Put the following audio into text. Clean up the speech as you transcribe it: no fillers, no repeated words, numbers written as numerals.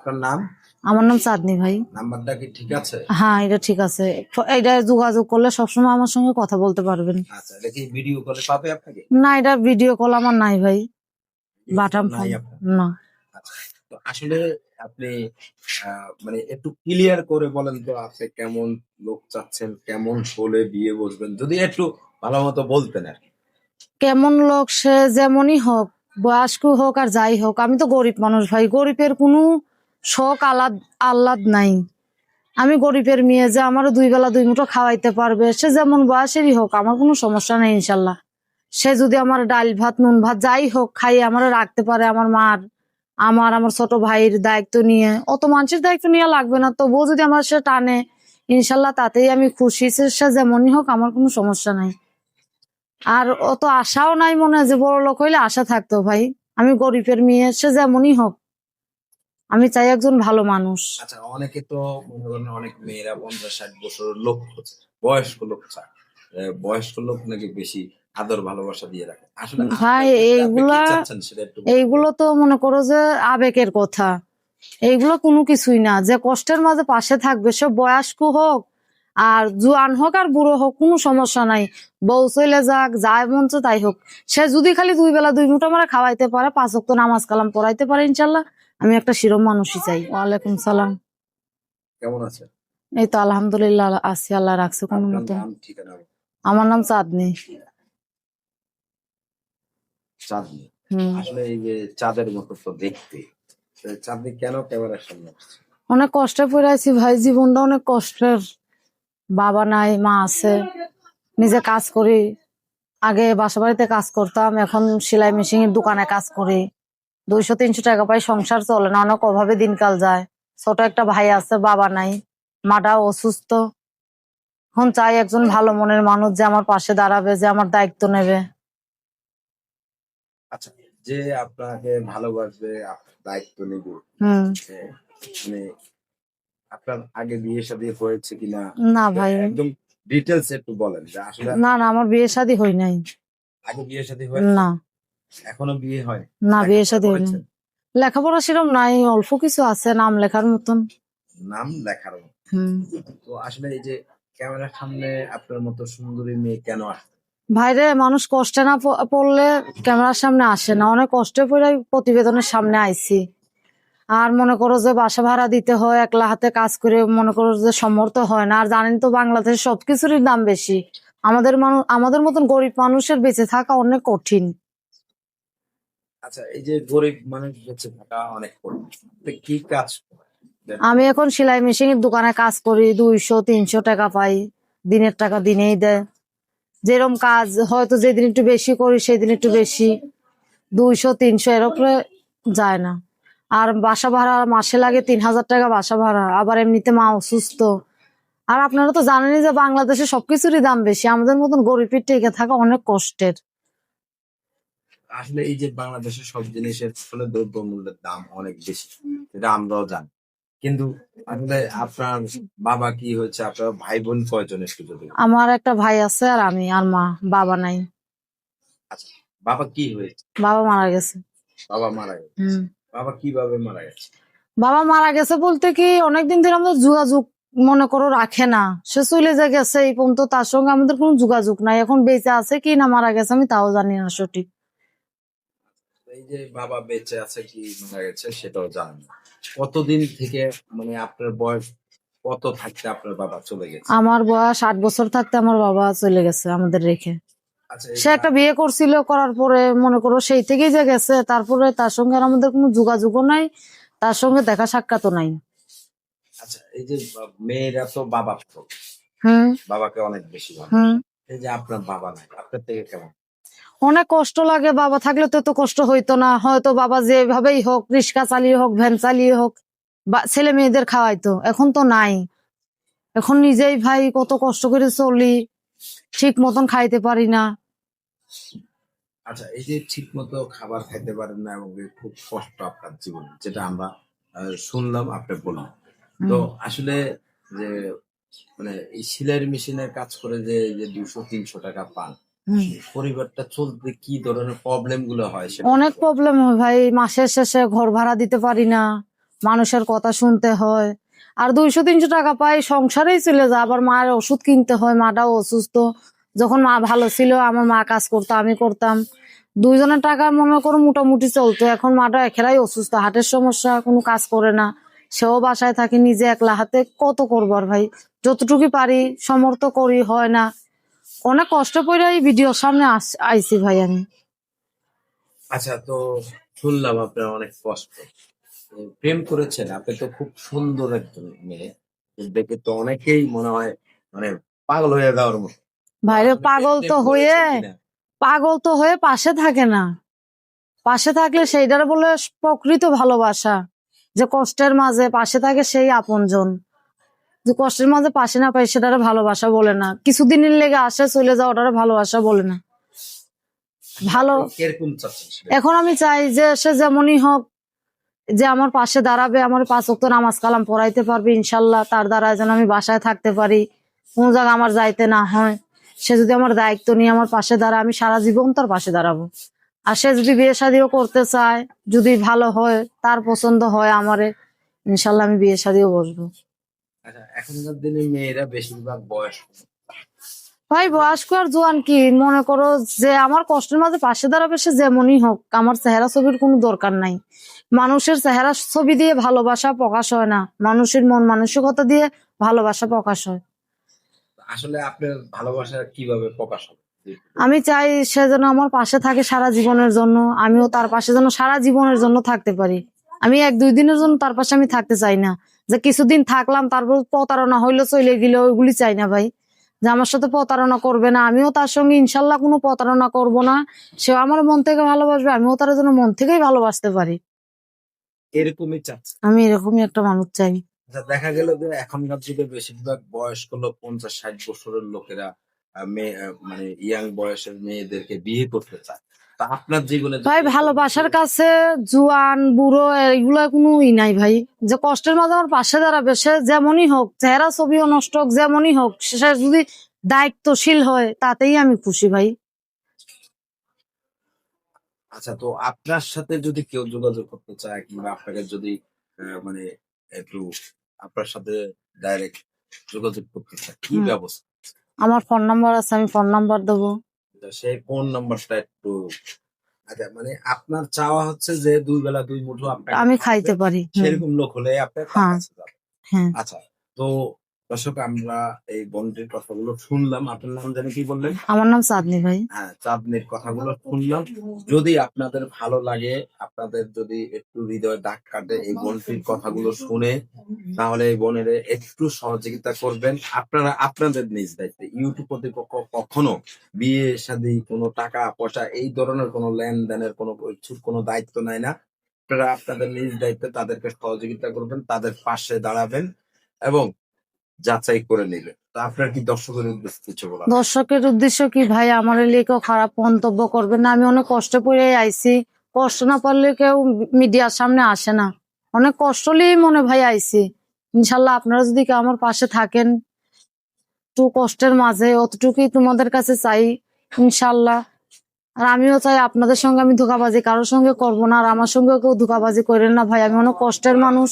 আপনার নাম? আমার নাম চাঁদনি ভাই। নাম্বারটা কি ঠিক আছে? হ্যাঁ, এটা ঠিক আছে। এটা যোগাযোগ করলে সবসময় আমার সঙ্গে কথা বলতে পারবেন। আচ্ছা, এটা কি ভিডিও কলে পাবে আপনাকে? না, এটা ভিডিও কল আমার নাই ভাই, বাটাম ফোন নাই আপনার? না। আচ্ছা, তো আসলে আপনি মানে একটু ক্লিয়ার করে বলেন তো, আপনি কেমন লোক চাচ্ছেন, কেমন হলে বিয়ে বসবেন, যদি একটু ভালো মতো বলতেন আর কি। কেমন লোক সে যেমনই হোক, বয়স্ক হোক আর যাই হোক, আমি তো গরিব মানুষ ভাই, গরিবের কোনো শখ আহ্লাদ নাই। আমি গরিবের মেয়ে, যে আমার দুই বেলা দুই মুঠো খাওয়াইতে পারবে, সে যেমন বয়সেরই হোক, আমার কোনো সমস্যা নেই ইনশাল্লাহ। সে যদি আমার ডাল ভাত নুন ভাত যাই হোক খাইয়ে আমার রাখতে পারে, আমার মার আমার ছোট ভাইয়ের দায়িত্ব নিয়ে, অত মানুষের দায়িত্ব নিয়ে লাগবে না, তবুও যদি আমার সে টানে, ইনশাল্লাহ তাতেই আমি খুশি। সে যেমনই হোক, আমার কোনো সমস্যা নাই। আর অত আশাও নাই মনে, যে বড় লোক হইলে আশা থাকতো ভাই। আমি গরিবের মেয়ে, সে যেমনই হোক, আমি চাই একজন ভালো মানুষ। আচ্ছা, অনেকে তো মনে করেন অনেক মেয়েরা 50-60 বছরের লোক খোঁজে, বয়স্ক লোক চায়। বয়স্ক লোক নাকি বেশি আদর ভালোবাসা দিয়ে রাখে। আসলে ভাই আপনার ক্ষেত্রে আপনি কি এইগুলা চাচ্ছেন সেটা একটু বলুন। এইগুলো তো মনে করো যে আবেগের কথা, এইগুলো কোনো কিছুই না। যে কষ্টের মাঝে পাশে থাকবে, সে বয়স্ক হোক আর জোয়ান হোক আর বুড়ো হোক, কোনো সমস্যা নাই। বউ চলে যাক, যাই মন চায় তাই হোক, সে যদি খালি দুই বেলা দুই মুঠো আমরা খাওয়াইতে পারে, 5 ওয়াক্ত নামাজ কালাম পড়াইতে পারে, ইনশাল্লাহ আমি একটা শিরোম মানুষই চাই। ওয়ালাইকুম সালাম। কেমন আছেন? এই তো আলহামদুলিল্লাহ আছি, আল্লাহ রাখছে কোনো আপনার মতো। নাম, ঠিকানা? আমার নাম চাঁদনি। চাঁদনি। হম। আসলে এই যে চাঁদের মতো তো দেখতে, তো চাঁদনি কেন ক্যামেরার সামনে আসছে? অনেক কষ্টে পড়ে আছি ভাই, জীবনটা অনেক কষ্টের। বাবা নাই, মা আছে, নিজে কাজ করি। আগে বাসা বাড়িতে কাজ করতাম, এখন সেলাই মেশিনের দোকানে কাজ করি। 200-300 টাকা পাই, সংসার চলে না, অনেক অভাবে দিনকাল যায়। ছোট একটা ভাই আছে, বাবা নাই, মাটাও অসুস্থ। এখন চাই একজন ভালো মনের মানুষ, যে আমার পাশে দাঁড়াবে, যে আমার দায়িত্ব নেবে। আচ্ছা, যে আপনাকে ভালোবাসবে, আপনার দায়িত্ব নেবে, হুম। মানে আপনার আগে বিয়ে শাদী হয়েছে কিনা, না ভাই। একদম ডিটেলস একটু বলেন যে আসলে। না না, আমার বিয়ে শাদী হয় নাই। আগে বিয়ে শাদী হয়েছে? না এখনো বিয়ে হয়? না, বিয়ে লেখাপড়া শাদী হয় নাই। করেছেন? লেখাপড়া সেরকম নাই, অল্প কিছু আছে নাম লেখার মতন। নাম লেখার মতো। হুম। তো আসলে এই যে ক্যামেরার সামনে আপনার মতো সুন্দরী মেয়ে কেন আসে? ভাইরে, মানুষ কষ্টে না পড়লে ক্যামেরার সামনে আসে না। অনেক কষ্টে পড়ে প্রতিবেদনের সামনে আইছি। আর মনে করো যে বাসা ভাড়া দিতে হয়, একলা হাতে কাজ করে মনে করো যে সমর্থ হয় না। আর জানেন তো বাংলাদেশে সবকিছুরই দাম বেশি। আমাদের মতন গরিব মানুষের বেঁচে থাকা অনেক কঠিন। আচ্ছা, এই যে গরিব মানুষ বেঁচে থাকা অনেক কঠিন, আপনি কি কাজ করেন? আমি এখন সেলাই মেশিনের দোকানে কাজ করি, 200-300 টাকা পাই। দিনের টাকা দিনেই দেয়। যেরকম কাজ হয়তো যেদিন একটু বেশি করি সেদিন একটু বেশি, 200-300 এর উপরে যায় না। আর বাসা ভাড়া মাসে লাগে 3000 টাকা বাসা ভাড়া, আবার এমনিতে মা অসুস্থ। আর আপনারা তো জানেনই যে বাংলাদেশে সবকিছুরই দাম বেশি, আমাদের মতন গরিবের টিকে থাকা অনেক কষ্টের। আসলে এই যে বাংলাদেশের সব জিনিসের আসলে দ্রব্যমূল্যের দাম অনেক বেশি, এটা আমরাও জানি। কিন্তু আসলে আপনার বাবা কি হয়েছে, আপনার ভাই বোন কয়জন একটু যদি বলেন? আমার একটা ভাই আছে আর আমি আর মা, বাবা নাই। আচ্ছা, বাবা কি হয়েছে? বাবা মারা গেছে। বাবা মারা গেছে? হুম। বাবা কিভাবে মারা গেছে? বাবা মারা গেছে বলতে কি, অনেকদিন ধরে আমাদের যোগাযোগ মনে করো রাখে না। সে চলে যে গেছে, এই পর্যন্ত তার সঙ্গে আমাদের কোনো যোগাযোগ নাই। এখন বেঁচে আছে কি না মারা গেছে আমি তাও জানি না সঠিক। এই যে বাবা বেঁচে আছে কি মারা গেছে সেটাও জানেন না, কতদিন থেকে, মানে আপনার বয়স কত থাকতে আপনার বাবা চলে গেছে? আমার বয়স 8 বছর থাকতে আমার বাবা চলে গেছে আমাদের রেখে। আচ্ছা, সে একটা বিয়ে করছিল, করার পরে মনে করো সেই থেকেই যে গেছে, তারপরে তার সঙ্গে আর আমাদের কোনো যোগাযোগও নাই, তার সঙ্গে দেখা সাক্ষাৎও নাই। আচ্ছা, এই যে মেয়েরা তো বাবা তো হুম। বাবাকে অনেক বেশি ভালো, হুম। এই যে আপনার বাবা নাই, আপনার থেকে কেমন? অনেক কষ্ট লাগে। বাবা থাকলে তো এত কষ্ট হইতো না। হয়তো বাবা যেভাবেই হোক, রিক্সা চালিয়ে হোক, ভ্যান চালিয়ে হোক, বা ছেলে মেয়েদের খাওয়াইতো। এখন তো নাই। এখন নিজেই ভাই কত কষ্ট করে চলি, ঠিক মতন খাইতে পারি না। আচ্ছা, এই যে ঠিক মতো খাবার খাইতে পারেন না এবং খুব কষ্ট আপনার জীবনে, যেটা আমরা শুনলাম, আপনি বললেন। তো হুম। আসলে যে মানে এই সেলাই মেশিনের কাজ করে যে 200-300 টাকা পান, হুম। পরিবারটা চলতে কি ধরনের প্রবলেম গুলো হয় সেটা অনেক একটু বলেন। প্রবলেম হয় ভাই। মাসের শেষে ঘর ভাড়া দিতে পারি না, মানুষের কথা শুনতে হয়। আর 200-300 টাকা পাই, সংসারেই চলে যায়। আবার মায়ের ওষুধ কিনতে হয়, মাটাও অসুস্থ। যখন মা ভালো ছিল আমার মা কাজ করতো, আমি করতাম, দুইজনের টাকা মনে করো মোটামুটি চলতো। এখন মাটা একেরাই অসুস্থ, হার্টের সমস্যা, কোনো কাজ করে না। সেও বাসায় থাকি নিজে একলা হাতে, কত করবো আর ভাই। যতটুকু পারি সমর্থ করি, হয় না। অনেক কষ্ট করে এই ভিডিওর সামনে আইছি ভাই আমি। আচ্ছা, তো শুনলাম আপনার অনেক কষ্ট, প্রেম করেছেন। আপনি তো খুব সুন্দর একজন মেয়ে, দেখে তো অনেকেই মনে হয় মানে পাগল হয়ে যাওয়ার মতো। ভাইরে আসলে পাগল প্রেম তো হয়ে করেছেন কিনা? পাশে থাকে না। পাশে থাকলে সেইটার বলে প্রকৃত ভালোবাসা। যে কষ্টের মাঝে পাশে থাকে সেই আপনজন। যে কষ্টের মাঝে পাশে না পাই সেটারে ভালোবাসা বলে না। কিছুদিনের লেগে আসে চলে যাওয়া, ওটারে ভালোবাসা বলে না। আসলে ভালো আপনি কিরকম চাচ্ছেন সেটা? এখন আমি চাই যে সে যেমনই হোক, যে আমার পাশে দাঁড়াবে, আমার 5 ওয়াক্ত নামাজ কালাম পড়াইতে পারবে ইনশাল্লাহ। তার দ্বারা যেন আমি বাসায় থাকতে পারি, কোন জায়গা আমার যাইতে না হয়। সে যদি আমার দায়িত্ব নিয়ে আমার পাশে দাঁড়ায়, আমি সারা জীবন তার পাশে দাঁড়াবো। আর সে যদি বিয়ে শাদিও করতে চায়, যদি ভালো হয়, তার পছন্দ হয় আমারে, ইনশাল্লাহ আমি বিয়ে শাদিও বসবো। আচ্ছা, এখনকার দিনে মেয়েরা বেশিরভাগ বয়স্ক। ভাই বয়স্ক আর জোয়ান কি মনে করো, যে আমার কষ্টের মাঝে পাশে দাঁড়াবে সে যেমনই হোক, আমার চেহারা ছবির কোনো দরকার নাই। মানুষের চেহারা ছবি দিয়ে ভালোবাসা প্রকাশ হয় না, মানুষের মন মানসিকতা দিয়ে ভালোবাসা প্রকাশ হয়। আসলে আপনার ভালোবাসা কিভাবে প্রকাশ হবে? আমি চাই সে যেন আমার পাশে থাকে সারা জীবনের জন্য, আমিও তার পাশে যেন সারা জীবনের জন্য থাকতে পারি। আমি 1-2 দিনের জন্য তার পাশে আমি থাকতে চাই না, যে কিছুদিন থাকলাম তারপর প্রতারণা হইলো চলে গেল, ওইগুলি চাই না ভাই। যে আমার সাথে প্রতারণা করবে না, আমিও তার সঙ্গে ইনশাল্লাহ কোনো প্রতারণা করব না। সে আমার মন থেকে ভালোবাসবে, আমিও তার জন্য মন থেকেই ভালোবাসতে পারি। এরকমই চাচ্ছে। আমি এরকমই একটা মানুষ চাই। আচ্ছা, দেখা গেল যে এখনকার যুগে বেশিরভাগ বয়স্ক লোক 50-60 বছরের লোকেরা মেয়ে মানে ইয়াং বয়সের মেয়েদেরকে বিয়ে করতে চায়। তা আপনার জীবনে যদি ভাই এরকম ভালোবাসার কেউ- কাছে জোয়ান বুড়ো এগুলো কোনো নাই ভাই। যে কষ্টের মাঝে আমার পাশে দাঁড়াবে, সে যেমনই হোক, চেহারা ছবিও নষ্ট হোক, যেমনই হোক, সে যদি দায়িত্বশীল হয় তাতেই আমি খুশি ভাই। আচ্ছা, তো আপনার সাথে যদি কেউ যোগাযোগ করতে চায় কিংবা আপনাকে যদি মানে একটু আপনার সাথে ডাইরেক্ট যোগাযোগ করতে চায়, কি হুম, ব্যবস্থা? আমার ফোন নাম্বার আছে, আমি ফোন নাম্বার দেবো। সেই ফোন নাম্বারটা একটু। আচ্ছা, মানে আপনার চাওয়া হচ্ছে যে 2 বেলা 2 মুঠো আপনাকে আমি খাওয়াবে, খাইতে পারি। সেরকম লোক হলে আপনি তার হ্যাঁ, কাছে যাবেন। হ্যাঁ। আচ্ছা, তো দর্শক, আমরা এই বোনটির কথাগুলো শুনলাম। আপনার নাম জানি কি বললেন? আমার নাম চাঁদনি ভাই। হ্যাঁ, চাঁদনির কথাগুলো শুনলাম। যদি আপনাদের ভালো লাগে, আপনাদের যদি একটু হৃদয়ে দাগ কাটে এই বোনটির কথাগুলো শুনে, তাহলে এই বোনের একটু সহযোগিতা করবেন। আপনারা আপনাদের নিজ দায়িত্বে। ইউটিউব কর্তৃপক্ষ কখনো বিয়ে শাদী কোনো টাকা পয়সা এই ধরনের কোনো লেনদেনের কোনো কিছুর কোনো দায়িত্ব নেয় না। আপনারা আপনাদের নিজ দায়িত্বে তাদেরকে সহযোগিতা করবেন, তাদের পাশে দাঁড়াবেন এবং যাচাই করে নিবেন। তো আপনার কি দর্শকের উদ্দেশ্যে কিছু বলার আছে? দর্শকের উদ্দেশ্য কি ভাই, আমার লেখা খারাপ মন্তব্য করবে না। আমি অনেক কষ্ট করে আইছি, কষ্ট না পারলে কেউ মিডিয়ার সামনে আসে না। অনেক কষ্ট নিয়েই মনে ভাই আইছি। ইনশাল্লাহ আপনারা যদি কেউ আমার পাশে থাকেন, একটু কষ্টের মাঝে, অতটুকুই তোমাদের কাছে চাই ইনশাল্লাহ। আর আমিও চাই আপনাদের সঙ্গে আমি ধোঁকাবাজি কারোর সঙ্গে করবো না, আর আমার সঙ্গে কেউ ধোঁকাবাজি করেন না ভাই। আমি অনেক কষ্টের মানুষ,